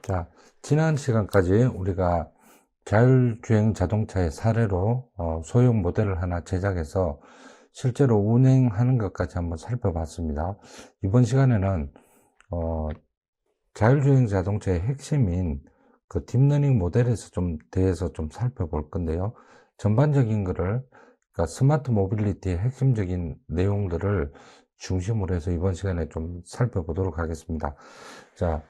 자, 지난 시간까지 우리가 자율주행 자동차의 사례로 소형 모델을 하나 제작해서 실제로 운행하는 것까지 한번 살펴봤습니다. 이번 시간에는 자율주행 자동차의 핵심인 그 딥러닝 모델에서 대해서 좀 살펴볼 건데요. 전반적인 거를, 그러니까 스마트 모빌리티의 핵심적인 내용들을 중심으로 해서 이번 시간에 좀 살펴보도록 하겠습니다. 자,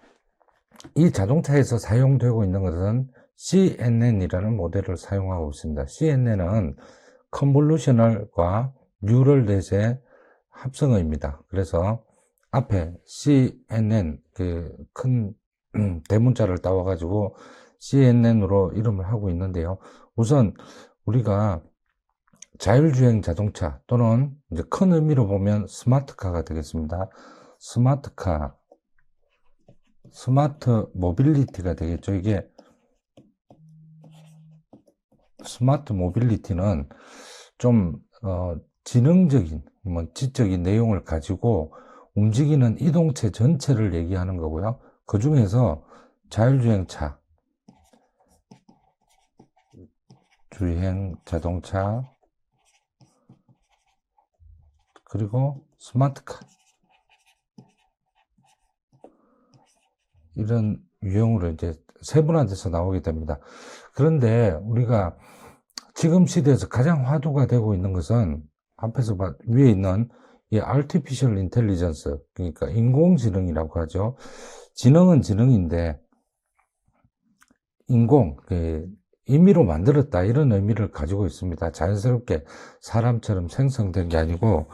이 자동차에서 사용되고 있는 것은 CNN이라는 모델을 사용하고 있습니다. CNN은 컨볼루셔널과 뉴럴 넷의 합성어입니다. 그래서 앞에 CNN 그 큰 대문자를 따와가지고 CNN으로 이름을 하고 있는데요. 우선 우리가 자율주행 자동차 또는 이제 큰 의미로 보면 스마트카가 되겠습니다. 스마트카, 스마트 모빌리티가 되겠죠. 이게 스마트 모빌리티는 좀 지능적인, 지적인 내용을 가지고 움직이는 이동체 전체를 얘기하는 거고요. 그 중에서 자율주행차, 주행 자동차, 그리고 스마트카, 이런 유형으로 이제 세분화돼서 나오게 됩니다. 그런데 우리가 지금 시대에서 가장 화두가 되고 있는 것은 앞에서 위에 있는 이 Artificial Intelligence, 그러니까 인공지능이라고 하죠. 지능은 지능인데 임의로 만들었다, 이런 의미를 가지고 있습니다. 자연스럽게 사람처럼 생성된 게 아니고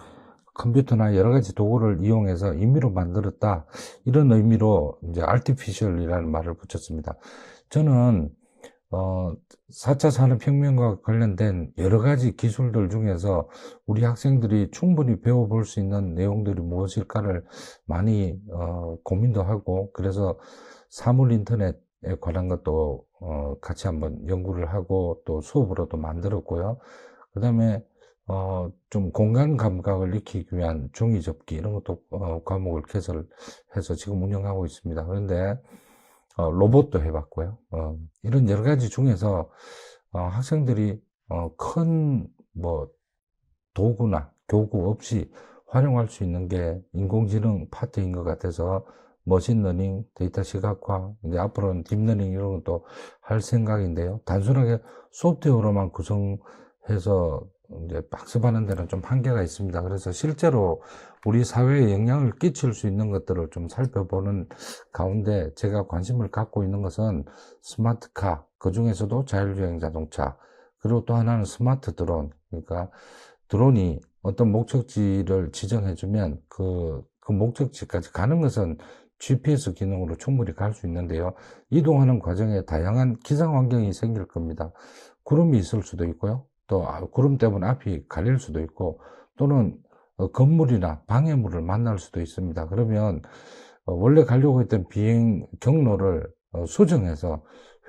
컴퓨터나 여러 가지 도구를 이용해서 임의로 만들었다, 이런 의미로 이제 artificial이라는 말을 붙였습니다. 저는 4차 산업혁명과 관련된 여러 가지 기술들 중에서 우리 학생들이 충분히 배워볼 수 있는 내용들이 무엇일까를 많이 고민도 하고, 그래서 사물 인터넷에 관한 것도 같이 한번 연구를 하고 또 수업으로도 만들었고요. 그 다음에 좀 공간 감각을 익히기 위한 종이 접기, 이런 것도 과목을 개설해서 지금 운영하고 있습니다. 그런데 로봇도 해봤고요. 이런 여러 가지 중에서 학생들이 큰 도구나 교구 없이 활용할 수 있는 게 인공지능 파트인 것 같아서 머신러닝, 데이터 시각화, 이제 앞으로는 딥러닝 이런 것도 할 생각인데요. 단순하게 소프트웨어로만 구성해서 이제 학습하는 데는 좀 한계가 있습니다. 그래서 실제로 우리 사회에 영향을 끼칠 수 있는 것들을 좀 살펴보는 가운데 제가 관심을 갖고 있는 것은 스마트카, 그 중에서도 자율주행 자동차, 그리고 또 하나는 스마트 드론. 그러니까 드론이 어떤 목적지를 지정해주면 그 목적지까지 가는 것은 GPS 기능으로 충분히 갈 수 있는데요. 이동하는 과정에 다양한 기상 환경이 생길 겁니다. 구름이 있을 수도 있고요. 또 구름 때문에 앞이 가릴 수도 있고, 또는 건물이나 방해물을 만날 수도 있습니다. 그러면 원래 가려고 했던 비행 경로를 수정해서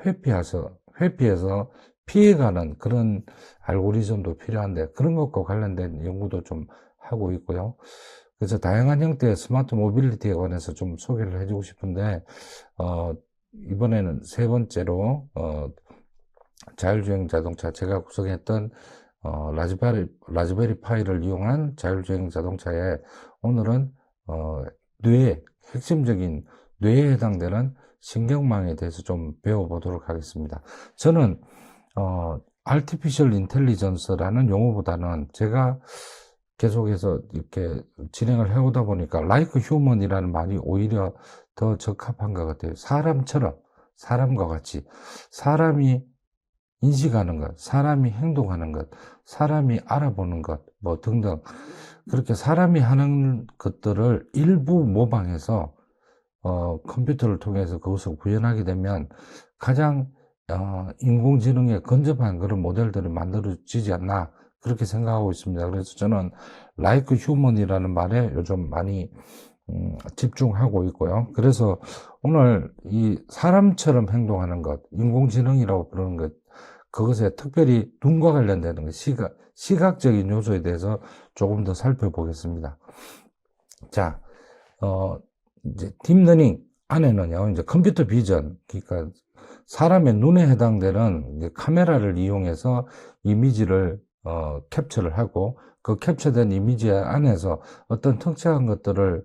회피해서 피해가는 그런 알고리즘도 필요한데, 그런 것과 관련된 연구도 좀 하고 있고요. 그래서 다양한 형태의 스마트 모빌리티에 관해서 좀 소개를 해주고 싶은데, 이번에는 세 번째로 자율주행 자동차, 제가 구성했던 라즈베리 파이를 이용한 자율주행 자동차에 오늘은 핵심적인 뇌에 해당되는 신경망에 대해서 좀 배워보도록 하겠습니다. 저는 Artificial Intelligence라는 용어보다는 제가 계속해서 이렇게 진행을 해오다 보니까 Like Human이라는 말이 오히려 더 적합한 것 같아요. 사람과 같이 사람이 인식하는 것, 사람이 행동하는 것, 사람이 알아보는 것, 등등, 그렇게 사람이 하는 것들을 일부 모방해서 컴퓨터를 통해서 그것을 구현하게 되면 가장 인공지능에 근접한 그런 모델들이 만들어지지 않나, 그렇게 생각하고 있습니다. 그래서 저는 like human이라는 말에 요즘 많이 집중하고 있고요. 그래서 오늘 이 사람처럼 행동하는 것, 인공지능이라고 부르는 것, 그것에 특별히 눈과 관련되는 시각적인 요소에 대해서 조금 더 살펴보겠습니다. 자, 이제 딥러닝, 안에는요, 이제 컴퓨터 비전, 그러니까 사람의 눈에 해당되는 이제 카메라를 이용해서 이미지를 캡처를 하고 그 캡처된 이미지 안에서 어떤 특정한 것들을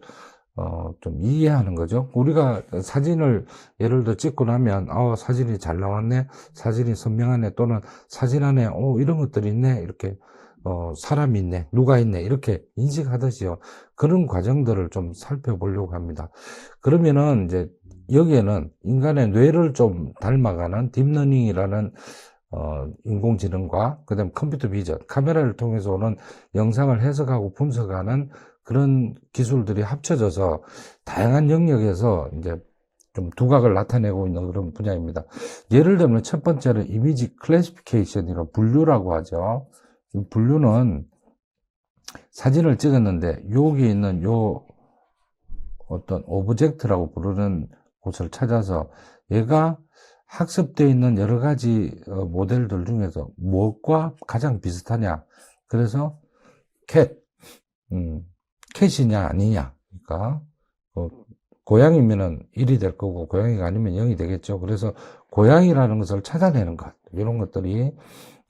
좀 이해하는 거죠. 우리가 사진을 예를 들어 찍고 나면 사진이 잘 나왔네, 사진이 선명하네, 또는 사진 안에 이런 것들이 있네, 이렇게 사람이 있네, 누가 있네, 이렇게 인식하듯이요. 그런 과정들을 좀 살펴보려고 합니다. 그러면은 이제 여기에는 인간의 뇌를 좀 닮아가는 딥러닝이라는 인공지능과 그다음 컴퓨터 비전, 카메라를 통해서 오는 영상을 해석하고 분석하는 그런 기술들이 합쳐져서 다양한 영역에서 이제 좀 두각을 나타내고 있는 그런 분야입니다. 예를 들면 첫 번째는 이미지 클래시피케이션이라 분류라고 하죠. 이 분류는 사진을 찍었는데 여기 있는 요 어떤 오브젝트라고 부르는 곳을 찾아서 얘가 학습되어 있는 여러 가지 모델들 중에서 무엇과 가장 비슷하냐. 그래서 캣, 캣이냐 아니냐. 그러니까 고양이면은 1이 될 거고 고양이가 아니면 0이 되겠죠. 그래서 고양이라는 것을 찾아내는 것, 이런 것들이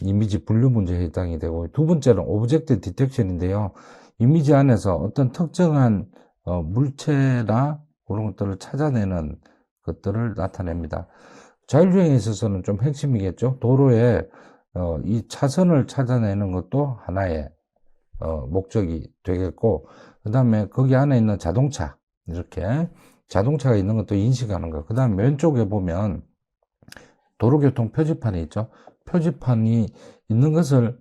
이미지 분류 문제에 해당이 되고, 두 번째는 오브젝트 디텍션인데요. 이미지 안에서 어떤 특정한 물체나 그런 것들을 찾아내는 것들을 나타냅니다. 자율주행에 있어서는 좀 핵심이겠죠. 도로에 이 차선을 찾아내는 것도 하나의 목적이 되겠고, 그 다음에 거기 안에 있는 자동차, 이렇게 자동차가 있는 것도 인식하는 거. 그 다음에 왼쪽에 보면 도로교통 표지판이 있죠. 표지판이 있는 것을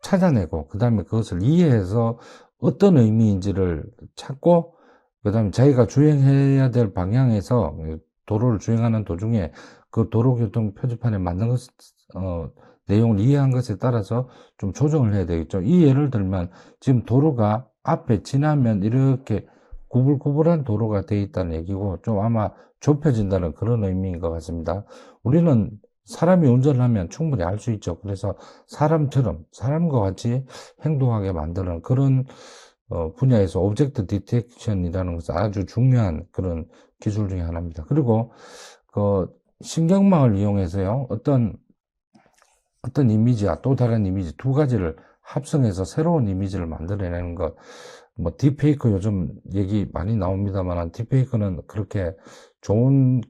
찾아내고, 그 다음에 그것을 이해해서 어떤 의미인지를 찾고, 그 다음에 자기가 주행해야 될 방향에서 도로를 주행하는 도중에 그 도로교통 표지판에 맞는 것, 내용을 이해한 것에 따라서 좀 조정을 해야 되겠죠. 이 예를 들면 지금 도로가 앞에 지나면 이렇게 구불구불한 도로가 되어 있다는 얘기고, 좀 아마 좁혀진다는 그런 의미인 것 같습니다. 우리는 사람이 운전을 하면 충분히 알 수 있죠. 그래서 사람처럼, 사람과 같이 행동하게 만드는 그런 분야에서 오브젝트 디텍션이라는 것은 아주 중요한 그런 기술 중에 하나입니다. 그리고 그 신경망을 이용해서요, 어떤 이미지와 또 다른 이미지 두 가지를 합성해서 새로운 이미지를 만들어내는 것, 뭐 딥페이크 요즘 얘기 많이 나옵니다만, 딥페이크는 그렇게 좋은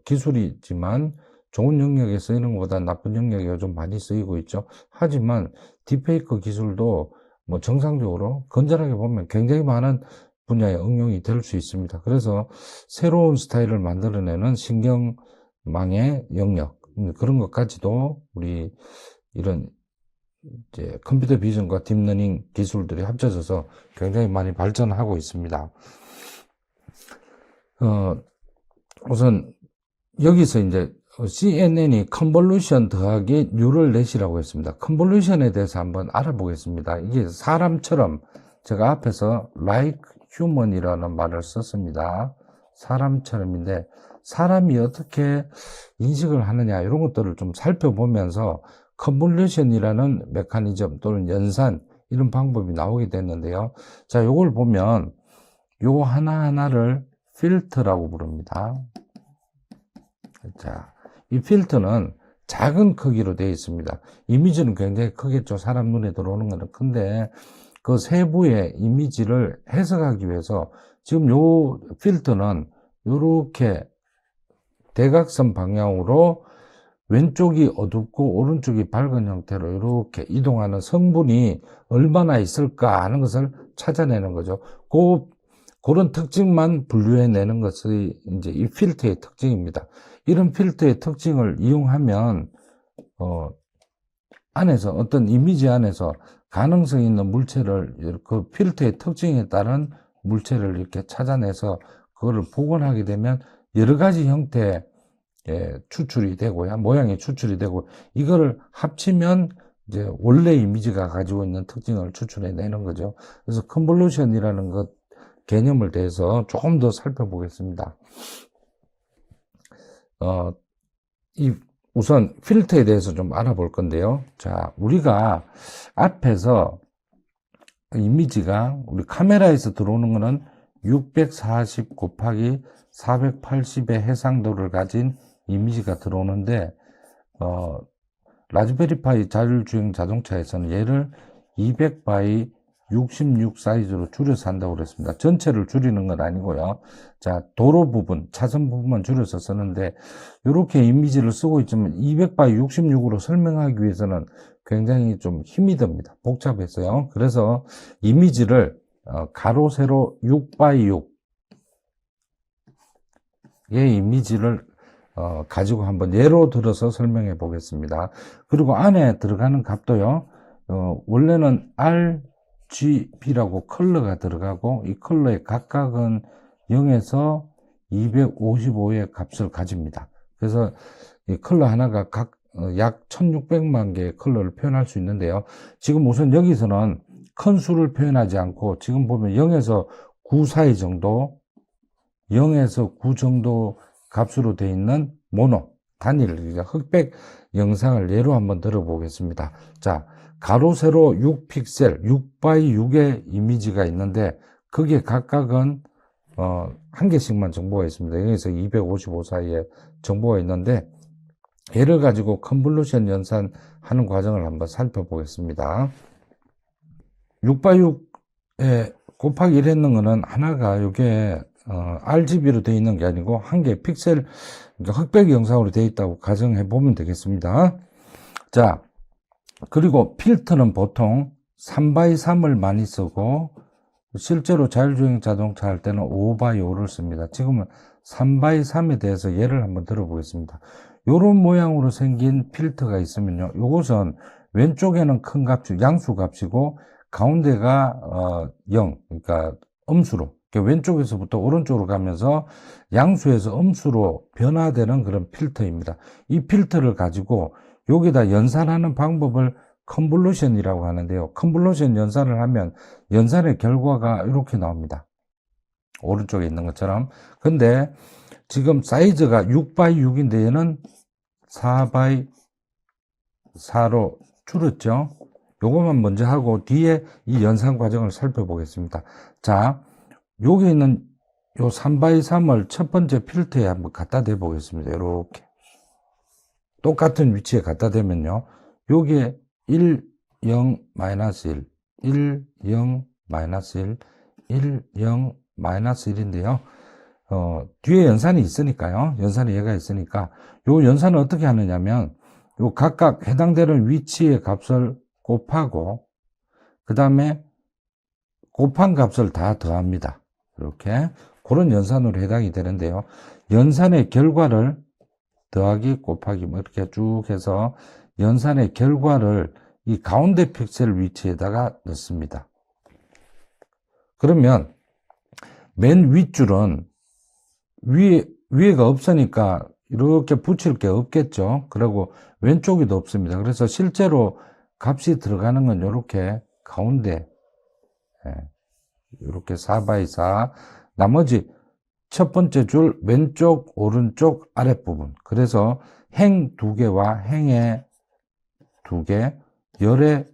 기술이지만 좋은 영역에 쓰이는 것보다 나쁜 영역에 요즘 많이 쓰이고 있죠. 하지만 딥페이크 기술도 뭐 정상적으로 건전하게 보면 굉장히 많은 분야에 응용이 될 수 있습니다. 그래서 새로운 스타일을 만들어내는 신경망의 영역, 그런 것까지도 우리 이런 이제 컴퓨터 비전과 딥러닝 기술들이 합쳐져서 굉장히 많이 발전하고 있습니다. 우선 여기서 이제 CNN이 컨볼루션 더하기 뉴럴넷이라고 했습니다. 컨볼루션에 대해서 한번 알아보겠습니다. 이게 사람처럼, 제가 앞에서 like human이라는 말을 썼습니다. 사람처럼인데 사람이 어떻게 인식을 하느냐, 이런 것들을 좀 살펴보면서 컨볼루션이라는 메커니즘 또는 연산, 이런 방법이 나오게 됐는데요. 자, 요걸 보면 요 하나하나를 필터라고 부릅니다. 자, 이 필터는 작은 크기로 되어 있습니다. 이미지는 굉장히 크겠죠. 사람 눈에 들어오는 것은 큰데 그 세부의 이미지를 해석하기 위해서 지금 요 필터는 이렇게 대각선 방향으로 왼쪽이 어둡고 오른쪽이 밝은 형태로 이렇게 이동하는 성분이 얼마나 있을까 하는 것을 찾아내는 거죠. 그런 특징만 분류해내는 것이 이제 이 필터의 특징입니다. 이런 필터의 특징을 이용하면 안에서 어떤 이미지 안에서 가능성 있는 물체를, 그 필터의 특징에 따른 물체를 이렇게 찾아내서 그거를 복원하게 되면 여러 가지 형태의 추출이 되고요, 모양이 추출이 되고, 이거를 합치면 이제 원래 이미지가 가지고 있는 특징을 추출해내는 거죠. 그래서 컨볼루션이라는 것 개념을 대해서 조금 더 살펴보겠습니다. 우선 필터에 대해서 좀 알아볼 건데요. 자, 우리가 앞에서 이미지가 우리 카메라에서 들어오는 거는 640 곱하기 480의 해상도를 가진 이미지가 들어오는데, 라즈베리파이 자율주행 자동차에서는 얘를 200바이 66 사이즈로 줄여서 한다고 그랬습니다. 전체를 줄이는 건 아니고요. 자, 도로 부분, 차선 부분만 줄여서 쓰는데, 이렇게 이미지를 쓰고 있지만 200바이 66으로 설명하기 위해서는 굉장히 좀 힘이 듭니다. 복잡했어요. 그래서 이미지를 가로 세로 6바이 6의 이미지를 가지고 한번 예로 들어서 설명해 보겠습니다. 그리고 안에 들어가는 값도요, 원래는 RGB라고 컬러가 들어가고, 이 컬러의 각각은 0에서 255의 값을 가집니다. 그래서 이 컬러 하나가 약 1600만 개의 컬러를 표현할 수 있는데요. 지금 우선 여기서는 큰 수를 표현하지 않고, 지금 보면 0에서 9 사이 정도, 0에서 9 정도 값으로 되어 있는 모노, 단일, 흑백 영상을 예로 한번 들어보겠습니다. 자, 가로, 세로 6픽셀, 6바이 6의 이미지가 있는데, 그게 각각은, 한 개씩만 정보가 있습니다. 여기서 255 사이에 정보가 있는데, 얘를 가지고 컨볼루션 연산하는 과정을 한번 살펴보겠습니다. 6바이 6에 곱하기 1 했는 거는 하나가 이게 RGB로 되어 있는 게 아니고 한 개 픽셀, 그러니까 흑백 영상으로 되어 있다고 가정해 보면 되겠습니다. 자, 그리고 필터는 보통 3x3을 많이 쓰고, 실제로 자율주행 자동차 할 때는 5x5를 씁니다. 지금은 3x3에 대해서 예를 한번 들어보겠습니다. 요런 모양으로 생긴 필터가 있으면요, 요것은 왼쪽에는 큰 값이 양수 값이고, 가운데가 0, 그러니까 음수로, 왼쪽에서부터 오른쪽으로 가면서 양수에서 음수로 변화되는 그런 필터입니다. 이 필터를 가지고 여기다 연산하는 방법을 컨볼루션이라고 하는데요. 컨볼루션 연산을 하면 연산의 결과가 이렇게 나옵니다. 오른쪽에 있는 것처럼. 근데 지금 사이즈가 6x 6인데 얘는 4x 4로 줄었죠. 요것만 먼저 하고 뒤에 이 연산 과정을 살펴보겠습니다. 자, 여기 있는 요 3x3을 첫 번째 필터에 한번 갖다 대 보겠습니다. 이렇게 똑같은 위치에 갖다 대면요, 여기에 1, 0, -1, 1, 0, -1, 1, 0, -1인데요. 뒤에 연산이 있으니까요. 연산이 얘가 있으니까 요 연산을 어떻게 하느냐면, 요 각각 해당되는 위치의 값을 곱하고, 그 다음에 곱한 값을 다 더합니다. 이렇게 그런 연산으로 해당이 되는데요. 연산의 결과를 더하기 곱하기 뭐 이렇게 쭉 해서 연산의 결과를 이 가운데 픽셀 위치에다가 넣습니다. 그러면 맨 윗줄은 위에가 없으니까 이렇게 붙일 게 없겠죠. 그리고 왼쪽에도 없습니다. 그래서 실제로 값이 들어가는 건 이렇게 가운데, 이렇게 4x4, 나머지 첫 번째 줄 왼쪽, 오른쪽, 아랫부분. 그래서 행 2개와 행의 2개, 열의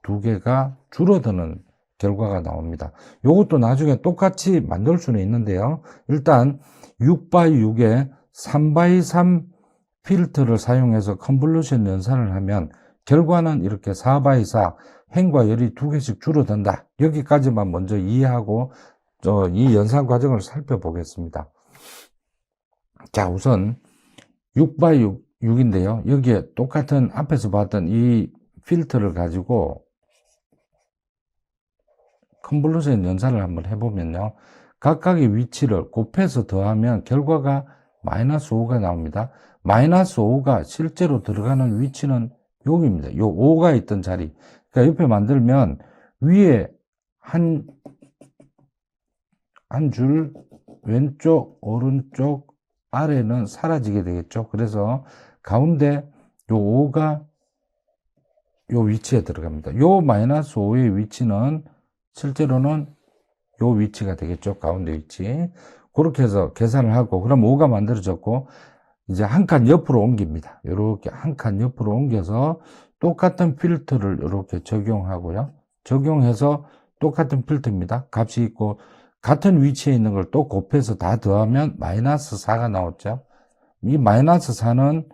2개가 줄어드는 결과가 나옵니다. 이것도 나중에 똑같이 만들 수는 있는데요. 일단 6x6에 3x3 필터를 사용해서 컨볼루션 연산을 하면 결과는 이렇게 4x4, 행과 열이 2개씩 줄어든다. 여기까지만 먼저 이해하고 이 연산 과정을 살펴보겠습니다. 자, 우선 6x6, 6인데요. 여기에 똑같은 앞에서 봤던 이 필터를 가지고 컨볼루션 연산을 한번 해보면요, 각각의 위치를 곱해서 더하면 결과가 -5가 나옵니다. -5가 실제로 들어가는 위치는 여기입니다. 요 5가 있던 자리. 그러니까 옆에 만들면 위에 한 줄 왼쪽, 오른쪽, 아래는 사라지게 되겠죠. 그래서 가운데 요 5가 요 위치에 들어갑니다. 요 -5의 위치는 실제로는 요 위치가 되겠죠. 가운데 위치. 그렇게 해서 계산을 하고, 그럼 5가 만들어졌고, 이제 한 칸 옆으로 옮깁니다. 이렇게 한 칸 옆으로 옮겨서 똑같은 필터를 이렇게 적용하고요. 적용해서 똑같은 필터입니다. 값이 있고, 같은 위치에 있는 걸 또 곱해서 다 더하면 마이너스 4가 나왔죠. 이 마이너스 4는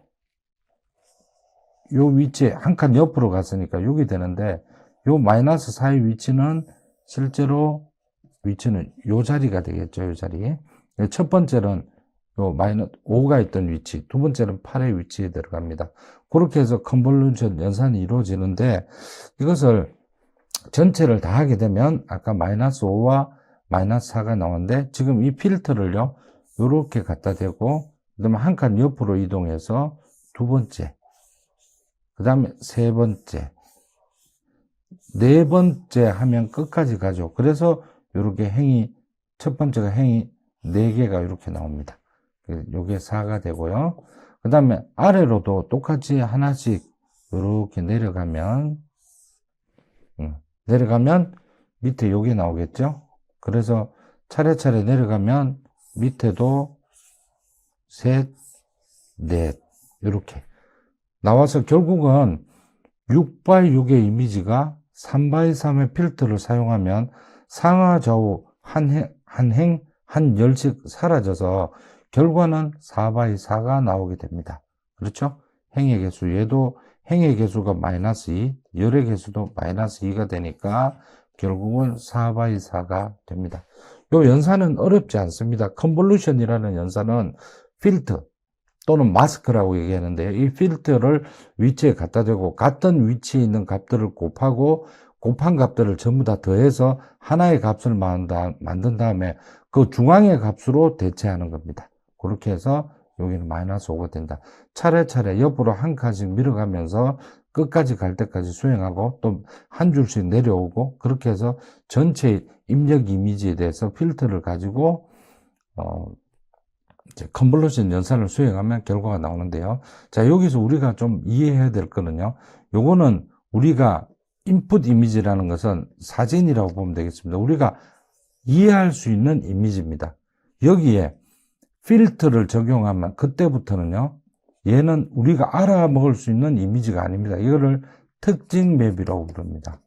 요 위치에 한 칸 옆으로 갔으니까 6이 되는데, 요 마이너스 4의 위치는 실제로 위치는 요 자리가 되겠죠. 요 자리. 첫 번째는 요 마이너스 5가 있던 위치, 두 번째는 8의 위치에 들어갑니다. 그렇게 해서 컨볼루션 연산이 이루어지는데, 이것을 전체를 다 하게 되면 아까 마이너스 5와 마이너스 4가 나오는데, 지금 이 필터를요 요렇게 갖다 대고, 그 다음에 한 칸 옆으로 이동해서 두 번째, 그 다음에 세 번째, 네 번째 하면 끝까지 가죠. 그래서 이렇게 행이, 첫 번째가 행이 4개가 이렇게 나옵니다. 요게 4가 되고요. 그 다음에 아래로도 똑같이 하나씩 이렇게 내려가면 밑에 요게 나오겠죠. 그래서 차례차례 내려가면 밑에도 셋, 넷 이렇게 나와서 결국은 6x6의 이미지가 3x3의 필터를 사용하면 상하 좌우 한 열씩 사라져서 결과는 4x4가 나오게 됩니다. 그렇죠? 행의 개수, 얘도 행의 개수가 마이너스 2, 열의 개수도 마이너스 2가 되니까 결국은 4x4가 됩니다. 이 연산은 어렵지 않습니다. 컨볼루션이라는 연산은 필터 또는 마스크라고 얘기하는데요. 이 필터를 위치에 갖다 대고 같은 위치에 있는 값들을 곱하고 곱한 값들을 전부 다 더해서 하나의 값을 만든 다음에 그 중앙의 값으로 대체하는 겁니다. 그렇게 해서 여기는 마이너스 5가 된다. 차례차례 옆으로 한 칸씩 밀어가면서 끝까지 갈 때까지 수행하고 또 한 줄씩 내려오고 그렇게 해서 전체 입력 이미지에 대해서 필터를 가지고 컨볼루션 연산을 수행하면 결과가 나오는데요. 자, 여기서 우리가 좀 이해해야 될 거는요. 요거는 우리가 인풋 이미지라는 것은 사진이라고 보면 되겠습니다. 우리가 이해할 수 있는 이미지입니다. 여기에 필터를 적용하면 그때부터는요. 얘는 우리가 알아먹을 수 있는 이미지가 아닙니다. 이거를 특징 맵이라고 부릅니다.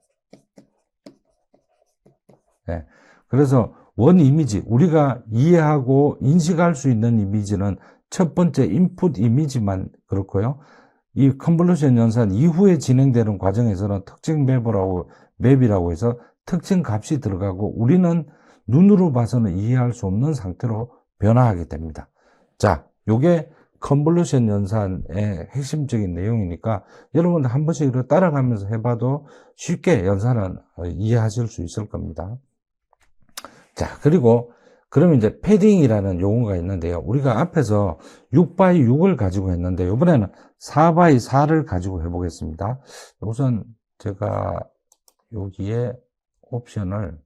네. 그래서 원 이미지, 우리가 이해하고 인식할 수 있는 이미지는 첫 번째 인풋 이미지만 그렇고요. 이 컨볼루션 연산 이후에 진행되는 과정에서는 특징 맵이라고 해서 특징 값이 들어가고 우리는 눈으로 봐서는 이해할 수 없는 상태로 변화하게 됩니다. 자, 요게 컨볼루션 연산의 핵심적인 내용이니까 여러분들 한 번씩 이렇게 따라가면서 해봐도 쉽게 연산은 이해하실 수 있을 겁니다. 자, 그리고 그러면 이제 패딩이라는 용어가 있는데요. 우리가 앞에서 6x6을 가지고 했는데 이번에는 4x4를 가지고 해보겠습니다. 우선 제가 여기에 옵션을,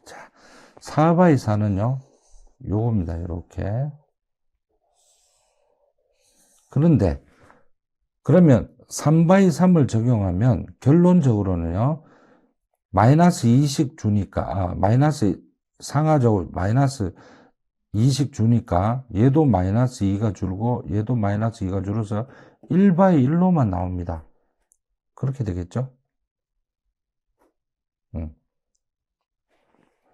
자, 4x4는요 요겁니다. 이렇게. 그런데 그러면 3x3을 적용하면 결론적으로는요 마이너스 2씩 주니까, 마이너스 상하적으로 마이너스 2씩 주니까 얘도 마이너스 2가 줄고 얘도 마이너스 2가 줄어서 1x1로만 나옵니다. 그렇게 되겠죠?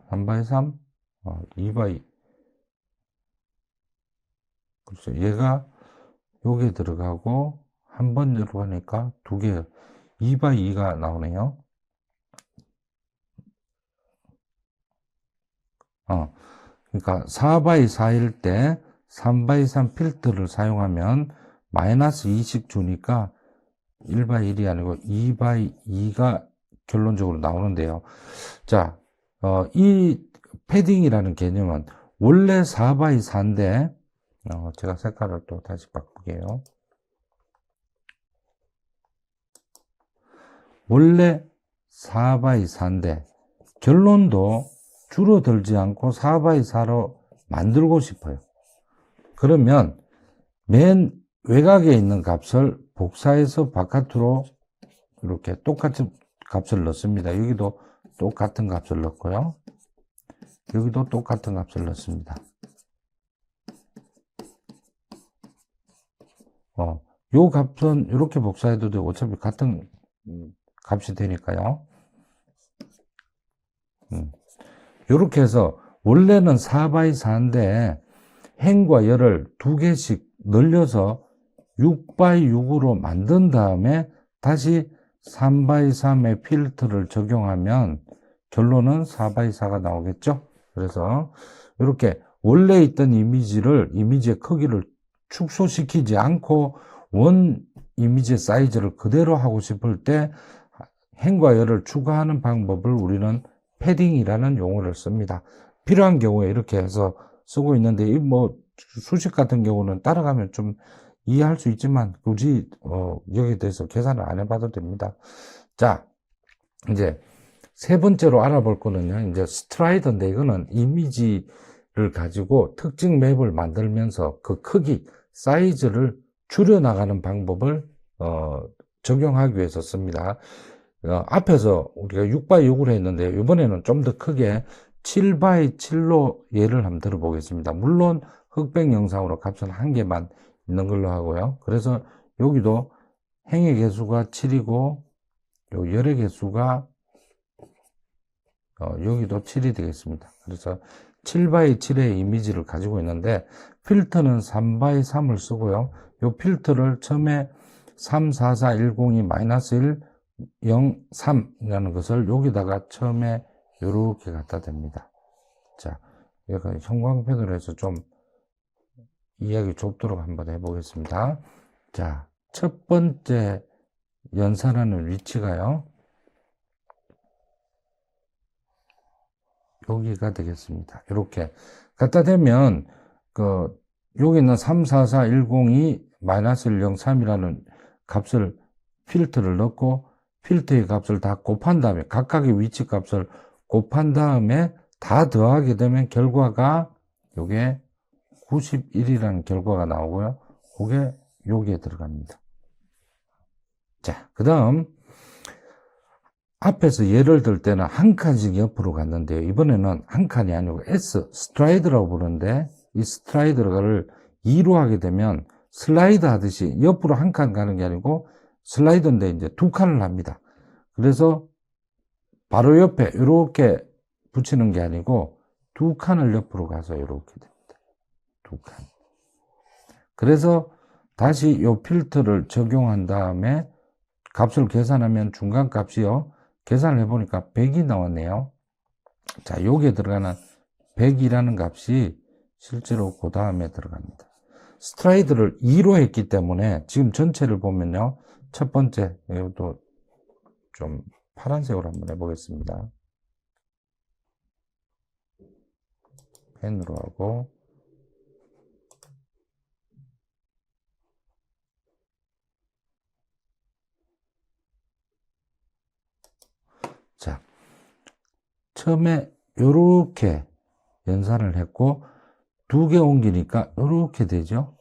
3x3, 2x2. 그렇죠. 얘가 요게 들어가고 한 번 들어가니까 두 개, 2x2가 나오네요. 그러니까 4x4일 때 3x3 필터를 사용하면 마이너스 2씩 주니까 1x1이 아니고 2x2가 결론적으로 나오는데요. 자, 이 패딩이라는 개념은 원래 4x4인데, 제가 색깔을 또 다시 바꾸게요. 원래 4x4인데, 결론도 줄어들지 않고 4x4로 만들고 싶어요. 그러면 맨 외곽에 있는 값을 복사해서 바깥으로 이렇게 똑같은 값을 넣습니다. 여기도 똑같은 값을 넣고요. 여기도 똑같은 값을 넣습니다. 요 값은 이렇게 복사해도 되고 어차피 같은 값이 되니까요. 이렇게 해서 원래는 4x4인데 행과 열을 2개씩 늘려서 6x6으로 만든 다음에 다시 3x3의 필터를 적용하면 결론은 4x4가 나오겠죠. 그래서 이렇게 원래 있던 이미지의 크기를 축소시키지 않고 원 이미지 사이즈를 그대로 하고 싶을 때 행과 열을 추가하는 방법을 우리는 패딩이라는 용어를 씁니다. 필요한 경우에 이렇게 해서 쓰고 있는데 수식 같은 경우는 따라가면 좀 이해할 수 있지만 굳이 여기에 대해서 계산을 안 해봐도 됩니다. 자, 이제 세 번째로 알아볼 거는요, 이제 스트라이더인데 이거는 이미지를 가지고 특징 맵을 만들면서 그 크기, 사이즈를 줄여나가는 방법을 적용하기 위해서 씁니다. 앞에서 우리가 6x6으로 했는데 이번에는 좀 더 크게 7x7로 예를 한번 들어보겠습니다. 물론 흑백 영상으로 값은 한 개만 있는 걸로 하고요. 그래서 여기도 행의 개수가 7이고 요 열의 개수가 여기도 7이 되겠습니다. 그래서 7x7의 이미지를 가지고 있는데 필터는 3x3을 쓰고요. 요 필터를 처음에 34410이-1 0, 3이라는 것을 여기다가 처음에 이렇게 갖다 댑니다. 자, 약간 형광펜으로 해서 좀 이야기 좁도록 한번 해보겠습니다. 자, 첫 번째 연산하는 위치가요, 여기가 되겠습니다. 이렇게 갖다 대면 여기는 34410이-103이라는 값을 필터를 넣고 필터의 값을 다 곱한 다음에 각각의 위치 값을 곱한 다음에 다 더하게 되면 결과가 요게 91이라는 결과가 나오고요. 그게 여기에 들어갑니다. 자, 그 다음 앞에서 예를 들 때는 한 칸씩 옆으로 갔는데요. 이번에는 한 칸이 아니고 스트라이드라고 부르는데 이 스트라이드를 2로 하게 되면 슬라이드 하듯이 옆으로 한 칸 가는 게 아니고 슬라이드인데 이제 두 칸을 합니다. 그래서 바로 옆에 이렇게 붙이는 게 아니고 두 칸을 옆으로 가서 이렇게 됩니다. 두 칸. 그래서 다시 이 필터를 적용한 다음에 값을 계산하면 중간 값이요, 계산을 해보니까 100이 나왔네요. 자, 여기에 들어가는 100이라는 값이 실제로 그 다음에 들어갑니다. 스트라이드를 2로 했기 때문에 지금 전체를 보면요, 첫 번째, 이것도 좀 파란색으로 한번 해보겠습니다. 펜으로 하고, 자, 처음에 이렇게 연산을 했고 두 개 옮기니까 이렇게 되죠.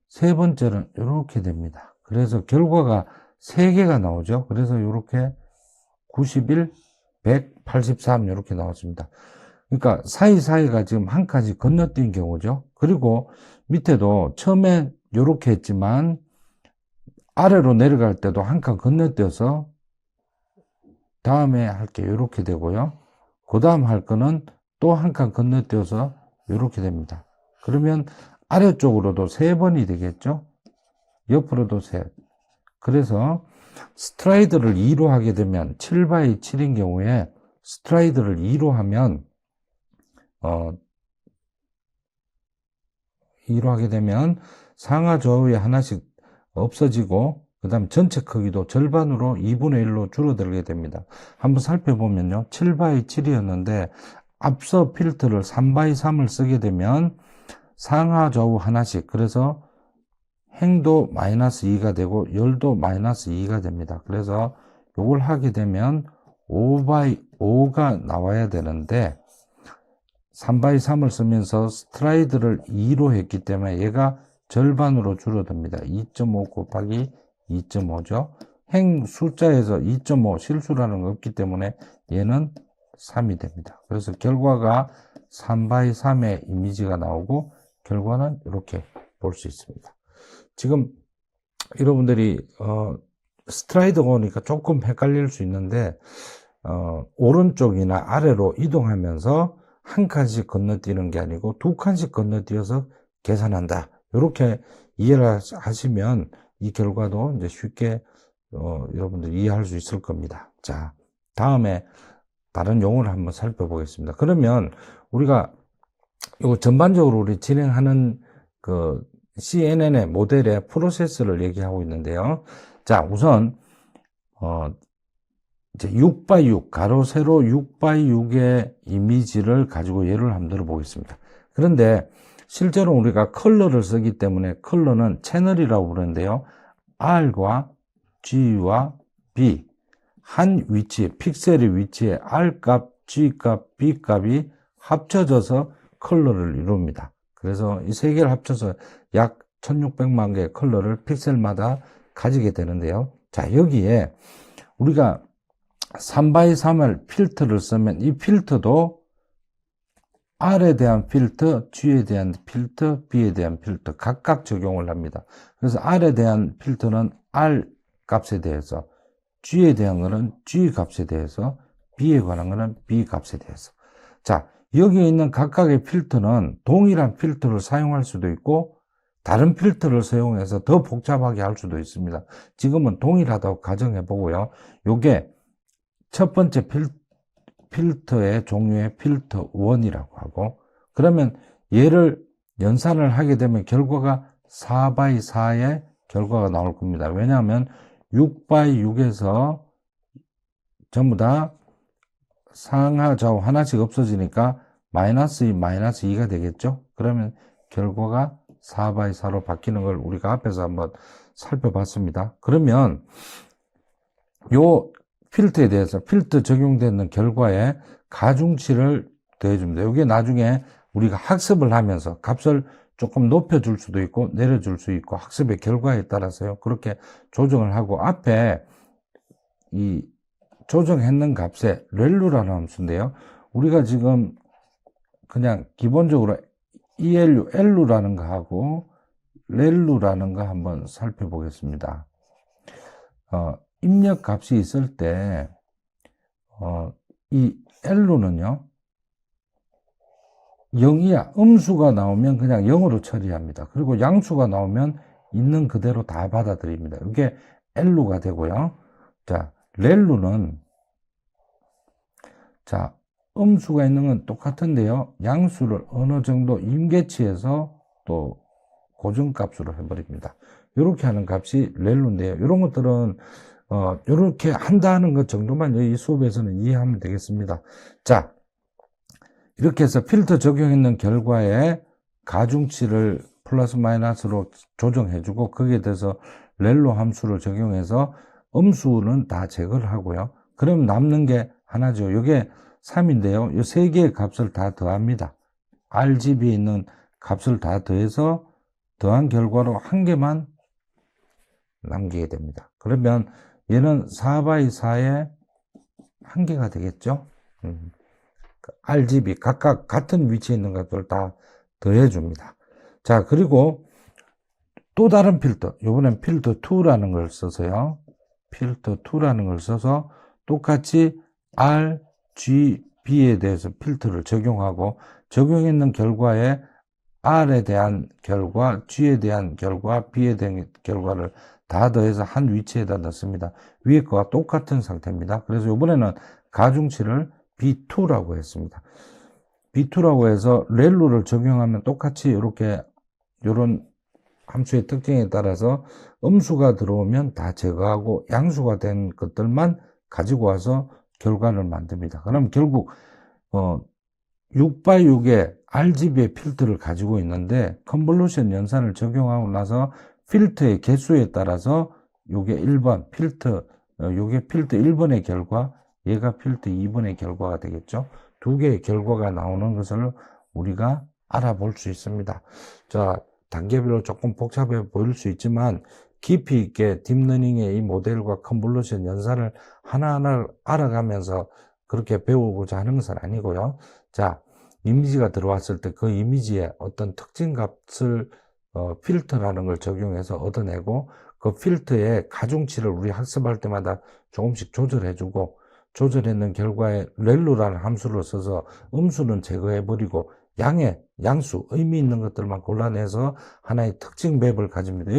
세 번째는 이렇게 됩니다. 그래서 결과가 3개가 나오죠. 그래서 이렇게 91, 183 이렇게 나왔습니다. 그러니까 사이사이가 지금 한 칸씩 건너뛴 경우죠. 그리고 밑에도 처음에 이렇게 했지만 아래로 내려갈 때도 한 칸 건너뛰어서 다음에 할 게 이렇게 되고요. 그 다음 할 거는 또 한 칸 건너뛰어서 이렇게 됩니다. 그러면 아래쪽으로도 3번이 되겠죠. 옆으로도 3. 그래서 스트라이드를 2로 하게 되면 7x7인 경우에 스트라이드를 2로 하면 2로 하게 되면 상하 좌우에 하나씩 없어지고 그 다음 전체 크기도 절반으로 2분의 1로 줄어들게 됩니다. 한번 살펴보면요, 7x7이었는데 앞서 필터를 3x3을 쓰게 되면 상하 좌우 하나씩, 그래서 행도 -2가 되고 열도 -2가 됩니다. 그래서 이걸 하게 되면 5x5가 나와야 되는데 3x3을 쓰면서 스트라이드를 2로 했기 때문에 얘가 절반으로 줄어듭니다. 2.5 곱하기 2.5죠. 행 숫자에서 2.5 실수라는 거 없기 때문에 얘는 3이 됩니다. 그래서 결과가 3x3의 이미지가 나오고 결과는 이렇게 볼 수 있습니다. 지금 여러분들이 스트라이드가 오니까 조금 헷갈릴 수 있는데 오른쪽이나 아래로 이동하면서 한 칸씩 건너뛰는 게 아니고 두 칸씩 건너뛰어서 계산한다. 이렇게 이해를 하시면 이 결과도 이제 쉽게 여러분들 이해할 수 있을 겁니다. 자, 다음에 다른 용어를 한번 살펴보겠습니다. 그러면 우리가 이거 전반적으로 우리 진행하는 그 CNN의 모델의 프로세스를 얘기하고 있는데요. 자, 우선 이제 6x6 가로 세로 6x6의 이미지를 가지고 예를 한번 들어보겠습니다. 그런데 실제로 우리가 컬러를 쓰기 때문에 컬러는 채널이라고 부르는데요. R과 G와 B 한 위치에 픽셀의 위치에 R 값, G 값, B 값이 합쳐져서 컬러를 이룹니다. 그래서 이 세 개를 합쳐서 약 1600만 개의 컬러를 픽셀마다 가지게 되는데요. 자, 여기에 우리가 3x3을 필터를 쓰면 이 필터도 R에 대한 필터, G에 대한 필터, B에 대한 필터 각각 적용을 합니다. 그래서 R에 대한 필터는 R 값에 대해서, G에 대한 것은 G 값에 대해서, B에 관한 것은 B 값에 대해서. 자, 여기에 있는 각각의 필터는 동일한 필터를 사용할 수도 있고 다른 필터를 사용해서 더 복잡하게 할 수도 있습니다. 지금은 동일하다고 가정해 보고요. 요게 첫 번째 필터의 종류의 필터 1이라고 하고, 그러면 얘를 연산을 하게 되면 결과가 4x4의 결과가 나올 겁니다. 왜냐하면 6x6에서 전부 다 상하 좌우 하나씩 없어지니까 마이너스 2, 마이너스 2가 되겠죠. 그러면 결과가 4x4로 바뀌는 걸 우리가 앞에서 한번 살펴봤습니다. 그러면 요 필터에 대해서 필터 적용되는 결과에 가중치를 더해줍니다. 이게 나중에 우리가 학습을 하면서 값을 조금 높여줄 수도 있고 내려줄 수 있고 학습의 결과에 따라서요. 그렇게 조정을 하고 앞에 이 조정했는 값에 렐루라는 함수인데요. 우리가 지금 그냥 기본적으로 ELU, L라는 거 하고 렐루라는 거 한번 살펴보겠습니다. 입력 값이 있을 때, 이 L로는요, 0이야. 음수가 나오면 그냥 0으로 처리합니다. 그리고 양수가 나오면 있는 그대로 다 받아들입니다. 이게 L로가 되고요. 자, 렐루는, 자, 음수가 있는 건 똑같은데요. 양수를 어느 정도 임계치에서 또 고정값으로 해버립니다. 이렇게 하는 값이 렐루인데요. 이런 것들은 이렇게 한다는 것 정도만 이 수업에서는 이해하면 되겠습니다. 자, 이렇게 해서 필터 적용했는 결과에 가중치를 플러스 마이너스로 조정해주고 거기에 대해서 렐루 함수를 적용해서 음수는 다 제거를 하고요. 그럼 남는 게 하나죠. 이게 3인데요. 이 세 개의 값을 다 더합니다. RGB에 있는 값을 다 더해서 더한 결과로 한 개만 남기게 됩니다. 그러면 얘는 4x4의 한 개가 되겠죠. RGB 각각 같은 위치에 있는 것들 다 더해줍니다. 자, 그리고 또 다른 필터, 이번엔 필터 2라는 걸 써서요. 필터 2라는 걸 써서 똑같이 R, G, B에 대해서 필터를 적용하고 적용했는 결과에 R에 대한 결과, G에 대한 결과, B에 대한 결과를 다 더해서 한 위치에다 넣습니다. 위에 거와 똑같은 상태입니다. 그래서 이번에는 가중치를 B2라고 했습니다. B2라고 해서 렐루를 적용하면 똑같이 이렇게 이런 함수의 특징에 따라서 음수가 들어오면 다 제거하고 양수가 된 것들만 가지고 와서 결과를 만듭니다. 그럼 결국 6x6의 RGB의 필터를 가지고 있는데 컨볼루션 연산을 적용하고 나서 필터의 개수에 따라서 요게 1번 필터, 요게 필터 1번의 결과, 얘가 필터 2번의 결과가 되겠죠. 두 개의 결과가 나오는 것을 우리가 알아볼 수 있습니다. 자, 단계별로 조금 복잡해 보일 수 있지만 깊이 있게 딥러닝의 이 모델과 컨볼루션 연산을 하나하나 알아가면서 그렇게 배우고자 하는 것은 아니고요. 자, 이미지가 들어왔을 때 그 이미지의 어떤 특징 값을 필터라는 걸 적용해서 얻어내고 그 필터의 가중치를 우리 학습할 때마다 조금씩 조절해주고 조절했는 결과에 렐루라는 함수를 써서 음수는 제거해버리고 양수, 의미 있는 것들만 골라내서 하나의 특징 맵을 가집니다.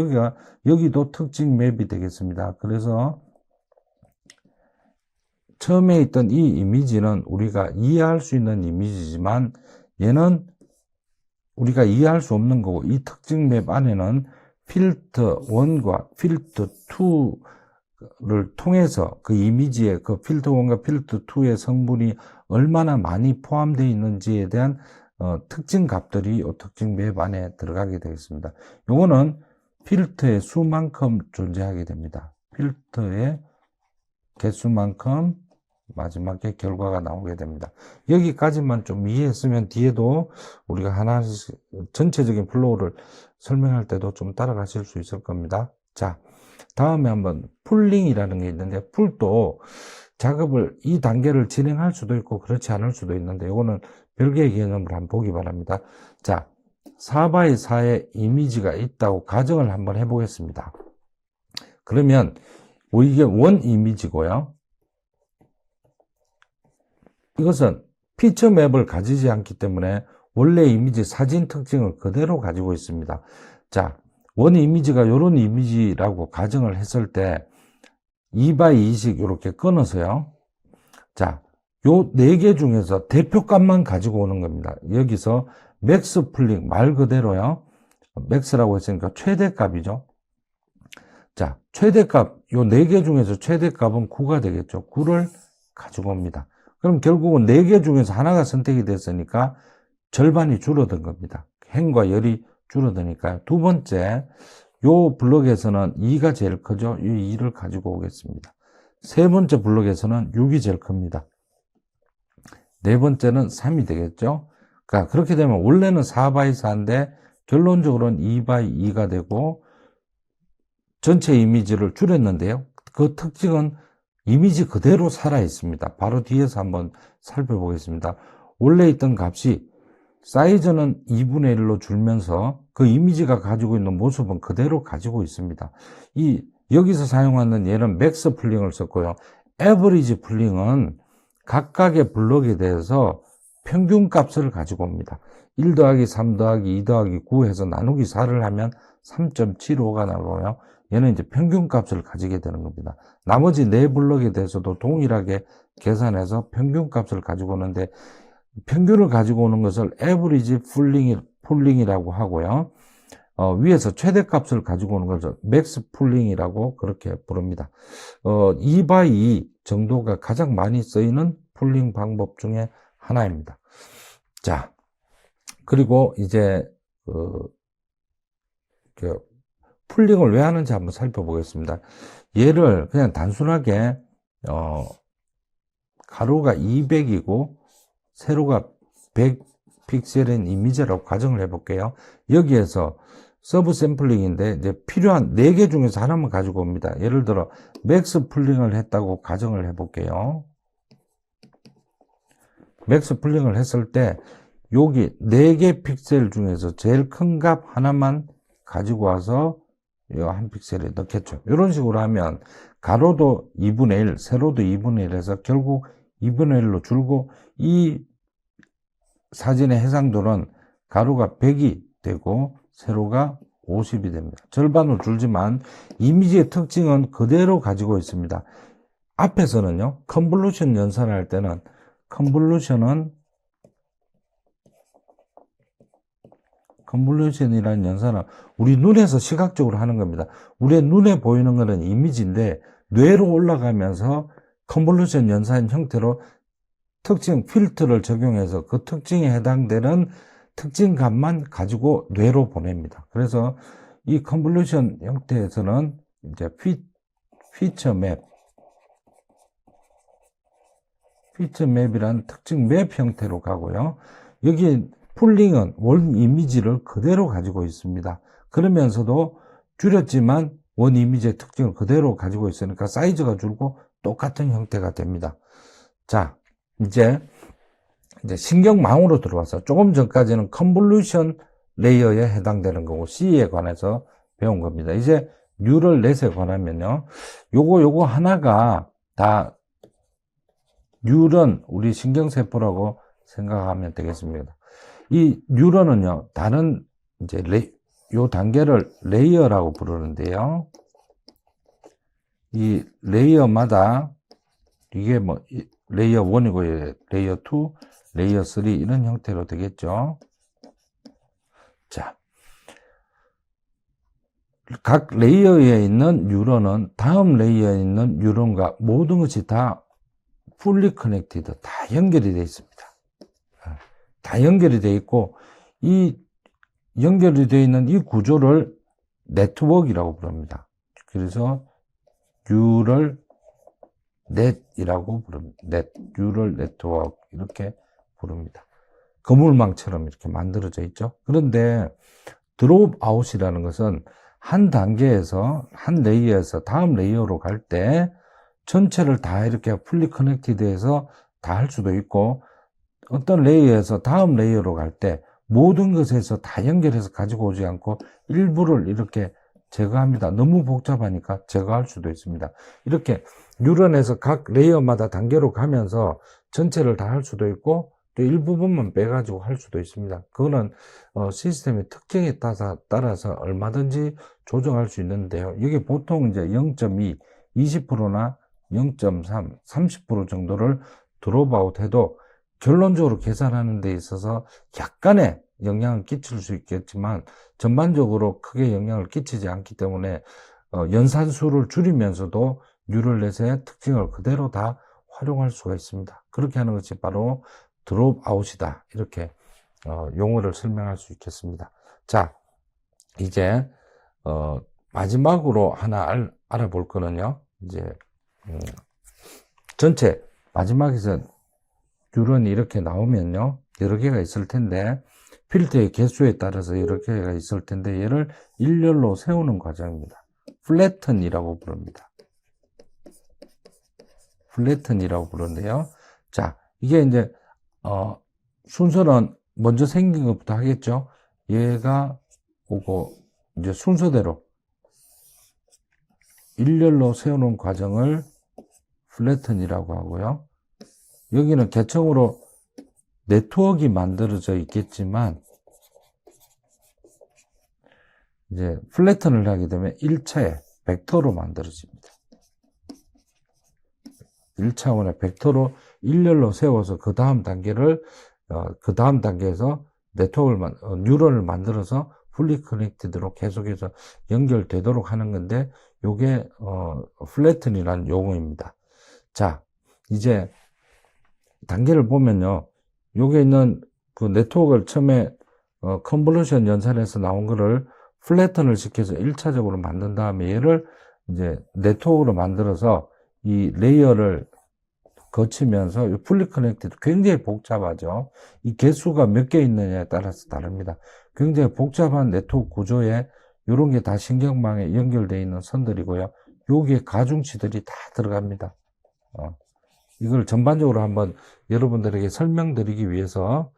여기도 특징 맵이 되겠습니다. 그래서 처음에 있던 이 이미지는 우리가 이해할 수 있는 이미지지만 얘는 우리가 이해할 수 없는 거고, 이 특징 맵 안에는 필터 1과 필터 2를 통해서 그 이미지에 그 필터 1과 필터 2의 성분이 얼마나 많이 포함되어 있는지에 대한 특징 값들이 이 특징 맵 안에 들어가게 되겠습니다. 요거는 필터의 수만큼 존재하게 됩니다. 필터의 개수만큼 마지막에 결과가 나오게 됩니다. 여기까지만 좀 이해했으면 뒤에도 우리가 하나씩 전체적인 플로우를 설명할 때도 좀 따라가실 수 있을 겁니다. 자, 다음에 한번 풀링이라는 게 있는데, 풀도 작업을 이 단계를 진행할 수도 있고 그렇지 않을 수도 있는데, 이거는 별개의 개념으로 한번 보기 바랍니다. 자, 4x4의 이미지가 있다고 가정을 한번 해보겠습니다. 그러면 이게 원 이미지고요. 이것은 피처 맵을 가지지 않기 때문에 원래 이미지 사진 특징을 그대로 가지고 있습니다. 자, 원 이미지가 이런 이미지라고 가정을 했을 때 2x2씩 이렇게 끊어서요. 자, 요 4개 중에서 대표값만 가지고 오는 겁니다. 여기서 맥스 풀링 말 그대로요. 맥스라고 했으니까 최대값이죠. 자, 최대값 요 4개 중에서 최대값은 9가 되겠죠. 9를 가지고 옵니다. 그럼 결국은 4개 중에서 하나가 선택이 됐으니까 절반이 줄어든 겁니다. 행과 열이 줄어드니까요. 두 번째, 요 블록에서는 2가 제일 크죠. 이 2를 가지고 오겠습니다. 세 번째 블록에서는 6이 제일 큽니다. 네 번째는 3이 되겠죠. 그러니까 그렇게 되면 원래는 4x4인데 결론적으로는 2x2가 되고 전체 이미지를 줄였는데요. 그 특징은 이미지 그대로 살아 있습니다. 바로 뒤에서 한번 살펴보겠습니다. 원래 있던 값이 사이즈는 2분의 1로 줄면서 그 이미지가 가지고 있는 모습은 그대로 가지고 있습니다. 여기서 사용하는 얘는 맥스 풀링을 썼고요. 에버리지 풀링은 각각의 블록에 대해서 평균 값을 가지고 옵니다. 1 더하기 3 더하기 2 더하기 9 해서 나누기 4를 하면 3.75가 나오고요. 얘는 이제 평균 값을 가지게 되는 겁니다. 나머지 4블록에 대해서도 동일하게 계산해서 평균 값을 가지고 오는데, 평균을 가지고 오는 것을 average pulling이라고 하고요. 위에서 최대값을 가지고 오는 것을 max pulling이라고 그렇게 부릅니다. 2x2 정도가 가장 많이 쓰이는 풀링 방법 중에 하나입니다. 자, 그리고 이제 풀링을 왜 하는지 한번 살펴보겠습니다. 얘를 그냥 단순하게 가로가 200이고 세로가 100 픽셀인 이미지라고 가정을 해볼게요. 여기에서 서브 샘플링인데 이제 필요한 4개 중에서 하나만 가지고 옵니다. 예를 들어 맥스 풀링을 했다고 가정을 해볼게요. 맥스 풀링을 했을 때 여기 4개 픽셀 중에서 제일 큰 값 하나만 가지고 와서 이 한 픽셀에 넣겠죠. 이런 식으로 하면 가로도 2분의 1, 세로도 2분의 1 해서 결국 2분의 1로 줄고, 이 사진의 해상도는 가로가 100이 되고 세로가 50이 됩니다. 절반으로 줄지만 이미지의 특징은 그대로 가지고 있습니다. 앞에서는요, 컨볼루션 연산을 할 때는 컨볼루션이라는 연산은 우리 눈에서 시각적으로 하는 겁니다. 우리의 눈에 보이는 것은 이미지인데 뇌로 올라가면서 컨볼루션 연산 형태로 특징 필터를 적용해서 그 특징에 해당되는 특징 값만 가지고 뇌로 보냅니다. 그래서 이 컨볼루션 형태에서는 이제 피처 맵이란 특징 맵 형태로 가고요. 여기 풀링은 원 이미지를 그대로 가지고 있습니다. 그러면서도 줄였지만 원 이미지의 특징을 그대로 가지고 있으니까 사이즈가 줄고 똑같은 형태가 됩니다. 자, 이제 신경망으로 들어와서 조금 전까지는 컨볼루션 레이어에 해당되는 거고 C에 관해서 배운 겁니다. 이제 뉴럴 넷에 관하면요, 요거 하나가 다 뉴런, 우리 신경세포라고 생각하면 되겠습니다. 이 뉴런은요, 다른, 이제, 요 단계를 레이어라고 부르는데요. 이 레이어마다, 이게 뭐, 레이어 1이고, 레이어 2, 레이어 3, 이런 형태로 되겠죠. 자, 각 레이어에 있는 뉴런은 다음 레이어에 있는 뉴런과 모든 것이 다 fully connected, 다 연결이 되어 있습니다. 다 연결이 되어 있고, 이 연결이 되어 있는 이 구조를 네트워크라고 부릅니다. 그래서 뉴럴 넷이라고 부릅니다. 뉴럴 네트워크 이렇게 부릅니다. 거물망처럼 이렇게 만들어져 있죠. 그런데 드롭 아웃이라는 것은 한 단계에서, 한 레이어에서 다음 레이어로 갈 때 전체를 다 이렇게 풀리 커넥티드해서 다 할 수도 있고, 어떤 레이어에서 다음 레이어로 갈 때 모든 것에서 다 연결해서 가지고 오지 않고 일부를 이렇게 제거합니다. 너무 복잡하니까 제거할 수도 있습니다. 이렇게 뉴런에서 각 레이어마다 단계로 가면서 전체를 다 할 수도 있고, 또 일부분만 빼가지고 할 수도 있습니다. 그거는 시스템의 특징에 따라서 얼마든지 조정할 수 있는데요. 이게 보통 이제 0.2, 20%나 0.3, 30% 정도를 드롭아웃 해도 결론적으로 계산하는 데 있어서 약간의 영향을 끼칠 수 있겠지만 전반적으로 크게 영향을 끼치지 않기 때문에 연산수를 줄이면서도 뉴럴넷의 특징을 그대로 다 활용할 수가 있습니다. 그렇게 하는 것이 바로 드롭아웃이다. 이렇게 용어를 설명할 수 있겠습니다. 자, 이제 마지막으로 하나 알아볼 거는요. 이제 전체 마지막에서 뉴런이 이렇게 나오면요, 여러 개가 있을 텐데 필터의 개수에 따라서 여러 개가 있을 텐데 얘를 일렬로 세우는 과정입니다. 플래튼이라고 부릅니다. 플래튼이라고 부르는데요. 자, 이게 이제 순서는 먼저 생긴 것부터 하겠죠. 얘가 오고 이제 순서대로 일렬로 세우는 과정을 플래튼이라고 하고요. 여기는 개청으로 네트워크가 만들어져 있겠지만 이제 플래튼을 하게 되면 1차에 벡터로 만들어집니다. 1차원의 벡터로 일렬로 세워서 그 다음 단계를 그 다음 단계에서 네트워크를 뉴런을 만들어서 풀리 커넥티드로 계속해서 연결되도록 하는 건데 요게 플래튼이라는 용어입니다. 자, 이제 단계를 보면요. 요게 있는 그 네트워크를 처음에 컨볼루션 연산에서 나온 거를 플래튼을 시켜서 1차적으로 만든 다음에 얘를 이제 네트워크로 만들어서 이 레이어를 거치면서 풀리 커넥티드 굉장히 복잡하죠. 이 개수가 몇 개 있느냐에 따라서 다릅니다. 굉장히 복잡한 네트워크 구조에 이런 게 다 신경망에 연결되어 있는 선들이고요. 여기에 가중치들이 다 들어갑니다. 이걸 전반적으로 한번 여러분들에게 설명드리기 위해서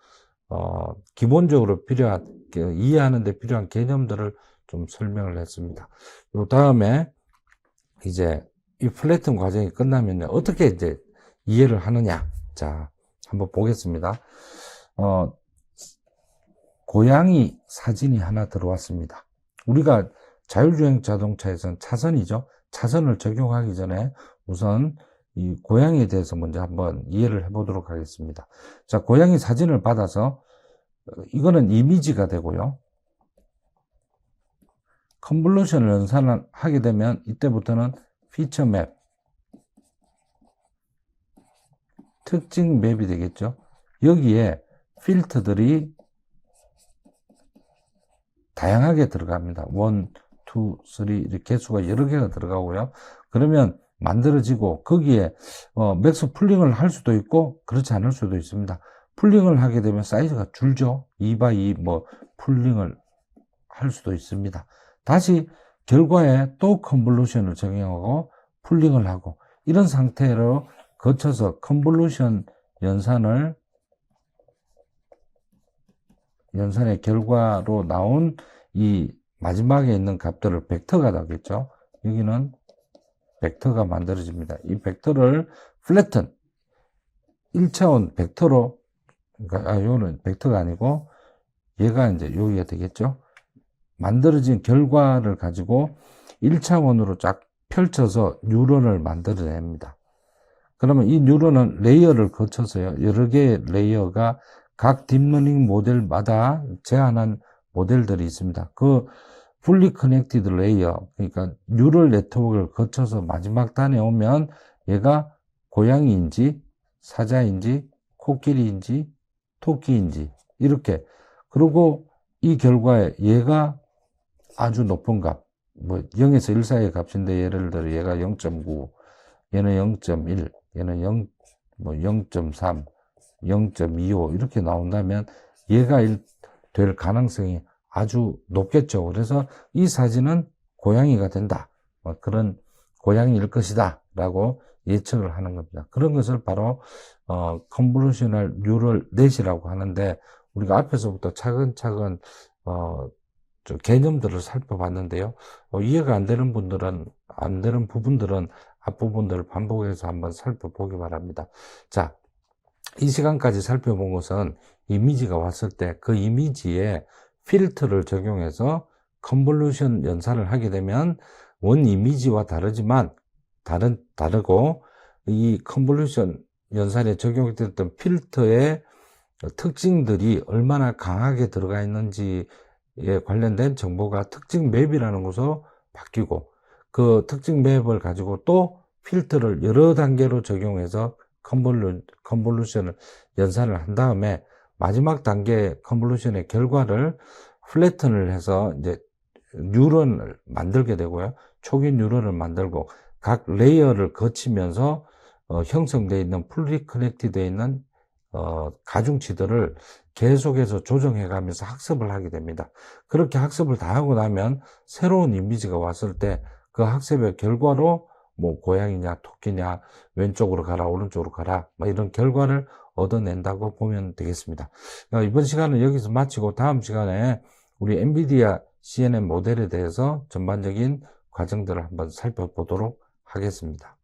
기본적으로 필요한 이해하는 데 필요한 개념들을 좀 설명을 했습니다. 요 다음에 이제 이 플래튼 과정이 끝나면 어떻게 이제 이해를 하느냐. 자, 한번 보겠습니다. 고양이 사진이 하나 들어왔습니다. 우리가 자율주행 자동차에서는 차선이죠. 차선을 적용하기 전에 우선 이 고양이에 대해서 먼저 한번 이해를 해보도록 하겠습니다. 자, 고양이 사진을 받아서 이거는 이미지가 되고요. 컨볼루션을 연산을 하게 되면 이때부터는 피처 맵, 특징 맵이 되겠죠. 여기에 필터들이 다양하게 들어갑니다. 1, 2, 3 이렇게 개수가 여러 개가 들어가고요. 그러면 만들어지고 거기에 맥스 풀링을 할 수도 있고 그렇지 않을 수도 있습니다. 풀링을 하게 되면 사이즈가 줄죠. 2x2 뭐 풀링을 할 수도 있습니다. 다시 결과에 또 컨볼루션을 적용하고 풀링을 하고 이런 상태로 거쳐서 컨볼루션 연산의 결과로 나온 이 마지막에 있는 값들을 벡터가 나겠죠. 여기는 벡터가 만들어집니다. 이 벡터를 플래튼, 1차원 벡터로, 그러니까, 요는 벡터가 아니고, 얘가 이제 여기가 되겠죠? 만들어진 결과를 가지고 1차원으로 쫙 펼쳐서 뉴런을 만들어냅니다. 그러면 이 뉴런은 레이어를 거쳐서요, 여러 개의 레이어가 각 딥러닝 모델마다 제한한 모델들이 있습니다. 그 fully connected 레이어, 그러니까 뉴럴 네트워크를 거쳐서 마지막 단에 오면 얘가 고양이인지 사자인지 코끼리인지 토끼인지 이렇게, 그리고 이 결과에 얘가 아주 높은 값, 뭐 0에서 1 사이의 값인데 예를 들어 얘가 0.9, 얘는 0.1, 얘는 0, 뭐 0.3, 0.25 이렇게 나온다면 얘가 될 가능성이 아주 높겠죠. 그래서 이 사진은 고양이가 된다, 뭐 그런 고양이일 것이다 라고 예측을 하는 겁니다. 그런 것을 바로 컨볼루셔널 뉴럴 넷이라고 하는데, 우리가 앞에서부터 차근차근 개념들을 살펴봤는데요. 이해가 안 되는 부분들은 앞부분들을 반복해서 한번 살펴보기 바랍니다. 자, 이 시간까지 살펴본 것은 이미지가 왔을 때 그 이미지에 필터를 적용해서 컨볼루션 연산을 하게 되면 원 이미지와 다르고 이 컨볼루션 연산에 적용됐던 필터의 특징들이 얼마나 강하게 들어가 있는지에 관련된 정보가 특징 맵이라는 곳으로 바뀌고, 그 특징 맵을 가지고 또 필터를 여러 단계로 적용해서 컨볼루션을 연산을 한 다음에 마지막 단계 컨볼루션의 결과를 플래튼을 해서 이제 뉴런을 만들게 되고요. 초기 뉴런을 만들고 각 레이어를 거치면서 형성되어 있는 풀리 커넥티되어 있는 가중치들을 계속해서 조정해 가면서 학습을 하게 됩니다. 그렇게 학습을 다 하고 나면 새로운 이미지가 왔을 때 그 학습의 결과로 뭐 고양이냐 토끼냐 왼쪽으로 가라 오른쪽으로 가라 뭐 이런 결과를 얻어낸다고 보면 되겠습니다. 이번 시간은 여기서 마치고 다음 시간에 우리 엔비디아 CNN 모델에 대해서 전반적인 과정들을 한번 살펴보도록 하겠습니다.